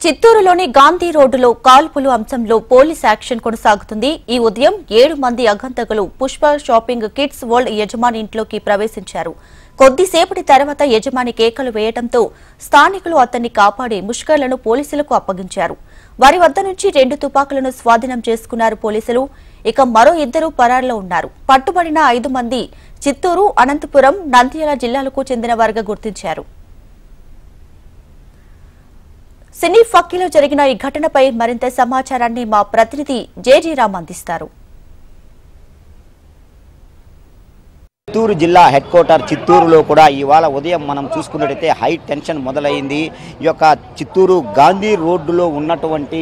చిత్తూరులోని గాంధీ రోడ్డులో కాల్పులు అంశంలో పోలీస్ యాక్షన్ కొనసాగుతుంది. ఈ ఉదయం 7 మంది అగంతకులు పుష్ప షాపింగ్ కిడ్స్ వరల్డ్ యజమాని ఇంట్లోకి ప్రవేశించారు. కొద్దిసేపటి తర్వాత యజమాని కేకలు వేయడంతో స్థానికులు అతన్ని కాపాడి ముష్కర్లను పోలీసులకు అప్పగించారు. వారి వద్ద నుంచి 2 తుపాకులను స్వాధీనం చేసుకున్నారు పోలీసులు. ఇక మరో 2 పరారులో ఉన్నారు. పట్టుబడిన 5 మంది చిత్తూరు, అనంతపురం, నంద్యాల జిల్లాలకు చెందిన వారుగా గుర్తించారు. సినీ ఫక్కీలో జరిగిన ఈ ఘటనపై మరింత సమాచారాన్ని మా ప్రతినిధి జేజీ రామ్ అందిస్తారు. చిత్తూరు జిల్లా హెడ్ క్వార్టర్ చిత్తూరులో కూడా ఇవాళ ఉదయం మనం చూసుకున్నట్టయితే హై టెన్షన్ మొదలైంది. ఈ యొక్క చిత్తూరు గాంధీ రోడ్డులో ఉన్నటువంటి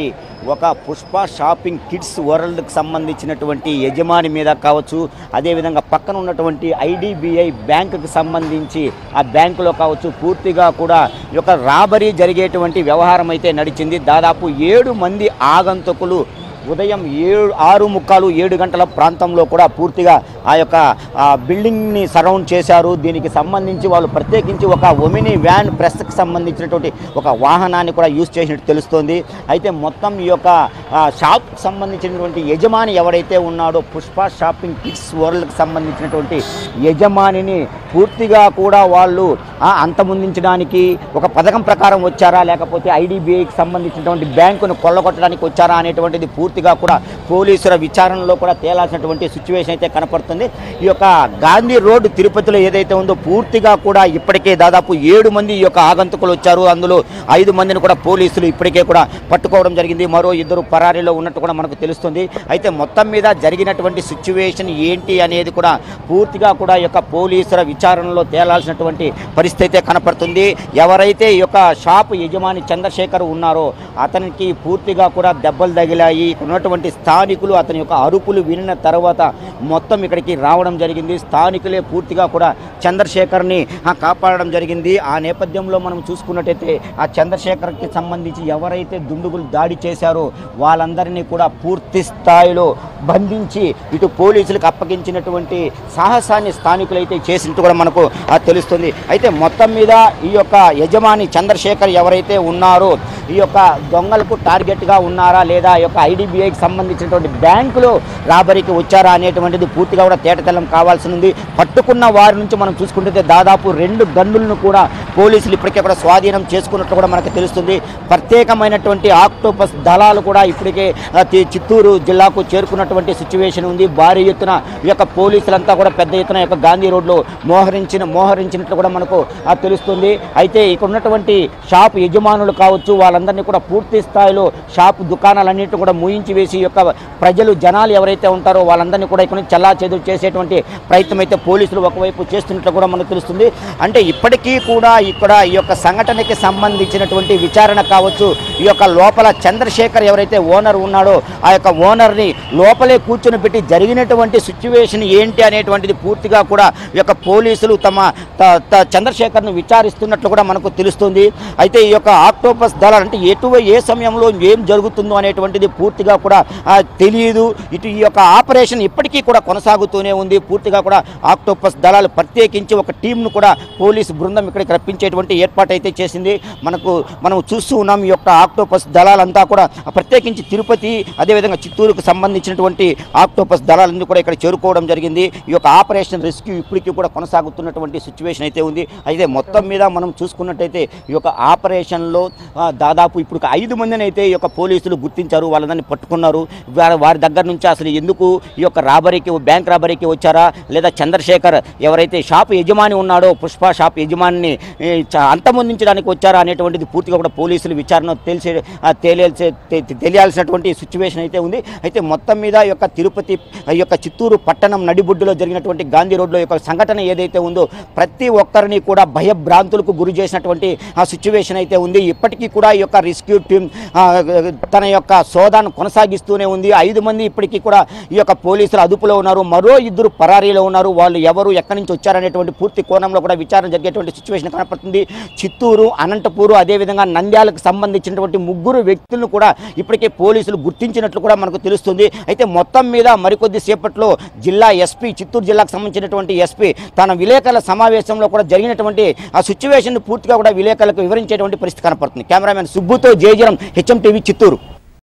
ఒక పుష్ప షాపింగ్ కిడ్స్ వరల్డ్కి సంబంధించినటువంటి యజమాని మీద కావచ్చు, అదేవిధంగా పక్కన ఉన్నటువంటి ఐడిబిఐ బ్యాంకుకి సంబంధించి ఆ బ్యాంకులో కావచ్చు పూర్తిగా కూడా ఈ యొక్క రాబరీ జరిగేటువంటి వ్యవహారం అయితే నడిచింది. దాదాపు 7 మంది ఆగంతకులు ఉదయం 6:45-7 గంటల ప్రాంతంలో కూడా పూర్తిగా ఆ యొక్క బిల్డింగ్ని సరౌండ్ చేశారు. దీనికి సంబంధించి వాళ్ళు ప్రత్యేకించి ఒక ఒమిని వ్యాన్ ప్రెస్కి సంబంధించినటువంటి ఒక వాహనాన్ని కూడా యూజ్ చేసినట్టు తెలుస్తోంది. అయితే మొత్తం ఈ యొక్క షాప్కి సంబంధించినటువంటి యజమాని ఎవరైతే ఉన్నాడో పుష్ప షాపింగ్ కిడ్స్ వరల్డ్కి సంబంధించినటువంటి యజమానిని పూర్తిగా కూడా వాళ్ళు అంతమొందించడానికి ఒక పథకం ప్రకారం వచ్చారా, లేకపోతే ఐడిబిఐకి సంబంధించినటువంటి బ్యాంకును కొల్లగొట్టడానికి వచ్చారా అనేటువంటిది పూర్తిగా కూడా పోలీసుల విచారణలో కూడా తేలాల్సినటువంటి సిచ్యువేషన్ అయితే కనపడుతుంది. ఈ యొక్క గాంధీ రోడ్డు తిరుపతిలో ఏదైతే ఉందో పూర్తిగా కూడా ఇప్పటికే దాదాపు 7 మంది ఈ యొక్క ఆగంతకులు వచ్చారు. అందులో 5 మందిని కూడా పోలీసులు ఇప్పటికే కూడా పట్టుకోవడం జరిగింది. మరో 2 పరారీలో ఉన్నట్టు కూడా మనకు తెలుస్తుంది. అయితే మొత్తం మీద జరిగినటువంటి సిచ్యువేషన్ ఏంటి అనేది కూడా పూర్తిగా కూడా ఈ యొక్క పోలీసుల విచారణలో తేలాల్సినటువంటి పరిస్థితి అయితే కనపడుతుంది. ఎవరైతే ఈ యొక్క షాప్ యజమాని చంద్రశేఖర్ ఉన్నారో అతనికి పూర్తిగా కూడా దెబ్బలు తగిలాయి. ఉన్నటువంటి స్థానికులు అతని యొక్క అరుపులు వినిన తర్వాత మొత్తం ఇక్కడికి రావడం జరిగింది. స్థానికులే పూర్తిగా కూడా చంద్రశేఖర్ని కాపాడడం జరిగింది. ఆ నేపథ్యంలో మనం చూసుకున్నట్టయితే ఆ చంద్రశేఖర్కి సంబంధించి ఎవరైతే దుండుగులు దాడి చేశారో వాళ్ళందరినీ కూడా పూర్తి స్థాయిలో బంధించి ఇటు పోలీసులకు అప్పగించినటువంటి సాహసాన్ని స్థానికులు అయితే చేసినట్టు కూడా మనకు తెలుస్తుంది. అయితే మొత్తం మీద ఈ యొక్క యజమాని చంద్రశేఖర్ ఎవరైతే ఉన్నారో ఈ యొక్క దొంగలకు టార్గెట్గా ఉన్నారా, లేదా ఈ యొక్క ఐడిబిఐకి సంబంధించినటువంటి బ్యాంకులో రాబరీకి వచ్చారా అనేటువంటిది పూర్తిగా కూడా తేటతెల్లం కావాల్సి ఉంది. పట్టుకున్న వారి నుంచి మనం చూసుకుంటే దాదాపు 2 గన్నులను కూడా పోలీసులు ఇప్పటికే కూడా స్వాధీనం చేసుకున్నట్లు కూడా మనకు తెలుస్తుంది. ప్రత్యేకమైనటువంటి ఆక్టోపస్ దళాలు కూడా ఇప్పటికే చిత్తూరు జిల్లాకు చేరుకున్నటువంటి సిచ్యువేషన్ ఉంది. భారీ ఎత్తున ఈ యొక్క పోలీసులంతా కూడా పెద్ద ఎత్తున యొక్క గాంధీ రోడ్లో మోహరించినట్లు కూడా మనకు తెలుస్తుంది. అయితే ఇక్కడ ఉన్నటువంటి షాప్ యజమానులు కావచ్చు వాళ్ళందరినీ కూడా పూర్తి స్థాయిలో షాప్ దుకాణాలన్నింటినీ కూడా మూయించి వేసి యొక్క జనాలు ఎవరైతే ఉంటారో వాళ్ళందరినీ కూడా ఇక్కడ నుంచి చెల్లాచెదురు చేసేటువంటి ప్రయత్నం అయితే పోలీసులు ఒకవైపు చేస్తున్నట్లు కూడా మనకు తెలుస్తుంది. అంటే ఇప్పటికీ కూడా ఇక్కడ ఈ యొక్క సంఘటనకి సంబంధించినటువంటి విచారణ కావచ్చు, ఈ యొక్క లోపల చంద్రశేఖర్ ఎవరైతే ఓనర్ ఉన్నాడో ఆ యొక్క ఓనర్ని లోపలే కూర్చొని పెట్టి జరిగినటువంటి సిచ్యువేషన్ ఏంటి అనేటువంటిది పూర్తిగా కూడా ఈ యొక్క పోలీసులు తమ చంద్రశేఖర్ను విచారిస్తున్నట్లు కూడా మనకు తెలుస్తుంది. అయితే ఈ యొక్క ఆక్టోపస్ దళాలు అంటే ఏ సమయంలో ఏం జరుగుతుందో అనేటువంటిది పూర్తిగా కూడా తెలియదు. ఇటు ఈ యొక్క ఆపరేషన్ ఇప్పటికీ కూడా కొనసాగుతూనే ఉంది. పూర్తిగా కూడా ఆక్టోపస్ దళాలు ప్రత్యేకించి ఒక టీంను కూడా పోలీసు బృందం ఇక్కడికి రప్పించేటువంటి ఏర్పాటు అయితే చేసింది. మనం చూస్తూ ఉన్నాం. ఈ యొక్క ఆక్టోపస్ దళాలంతా కూడా ప్రత్యేకించి తిరుపతి అదేవిధంగా చిత్తూరుకు సంబంధించినటువంటి ఆక్టోపస్ దళాలన్నీ కూడా ఇక్కడ చేరుకోవడం జరిగింది. ఈ యొక్క ఆపరేషన్ రెస్క్యూ ఇప్పటికీ కూడా కొనసాగుతున్నటువంటి సిచ్యువేషన్ అయితే ఉంది. అయితే మొత్తం మీద మనం చూసుకున్నట్టయితే ఈ యొక్క ఆపరేషన్లో దాదాపు ఇప్పుడు 5 మందిని అయితే ఈ యొక్క పోలీసులు గుర్తించారు. వాళ్ళందరినీ పట్టుకున్నారు. వారి దగ్గర నుంచి అసలు ఎందుకు ఈ యొక్క బ్యాంక్ రాబరీకి వచ్చారా, లేదా చంద్రశేఖర్ ఎవరైతే షాప్ యజమాని ఉన్నాడో పుష్ప షాప్ యజమానిని అంతమొందించడానికి వచ్చారా అనేటువంటిది పూర్తిగా కూడా పోలీసులు విచారణ తెలియాల్సినటువంటి సిచ్యువేషన్ అయితే ఉంది. అయితే మొత్తం మీద ఈ యొక్క తిరుపతి ఈ యొక్క చిత్తూరు పట్టణం నడిబొడ్డులో జరిగినటువంటి గాంధీ రోడ్లో యొక్క సంఘటన ఏదైతే ఉందో ప్రతి ఒక్కరిని కూడా భయభ్రాంతులకు గురి చేసినటువంటి ఆ సిచ్యువేషన్ అయితే ఉంది. ఇప్పటికీ కూడా ఈ యొక్క రెస్క్యూ టీం తన యొక్క సోదాన్ని కొనసాగిస్తూనే ఉంది. 5 మంది ఇప్పటికీ కూడా ఈ యొక్క పోలీసుల అదుపులో ఉన్నారు. మరో 2 పరారీలో ఉన్నారు. వాళ్ళు ఎవరు ఎక్కడి నుంచి వచ్చారనేటువంటి పూర్తి కోణంలో కూడా విచారణ జరిగేటువంటి సిచ్యువేషన్ కనపడుతుంది. చిత్తూరు, అనంతపూరు అదేవిధంగా నంద్యాలకు సంబంధించినటువంటి 3 వ్యక్తులను కూడా ఇప్పటికే పోలీసులు గుర్తించినట్లు కూడా మనకు తెలుస్తుంది. అయితే మొత్తం మీద మరికొద్ది సేపట్లో జిల్లా ఎస్పీ చిత్తూరు జిల్లాకు సంబంధించినటువంటి ఎస్పీ తన విలేకరుల సమావేశంలో కూడా జరిగినటువంటి ఆ సిచ్యువేషన్ పూర్తిగా కూడా విలేకరులకు వివరించేటువంటి పరిస్థితి కనపడుతుంది. కెమెరామెన్ సుబ్బుతో జయజరం, హెచ్ఎం టీవీ, చిత్తూరు.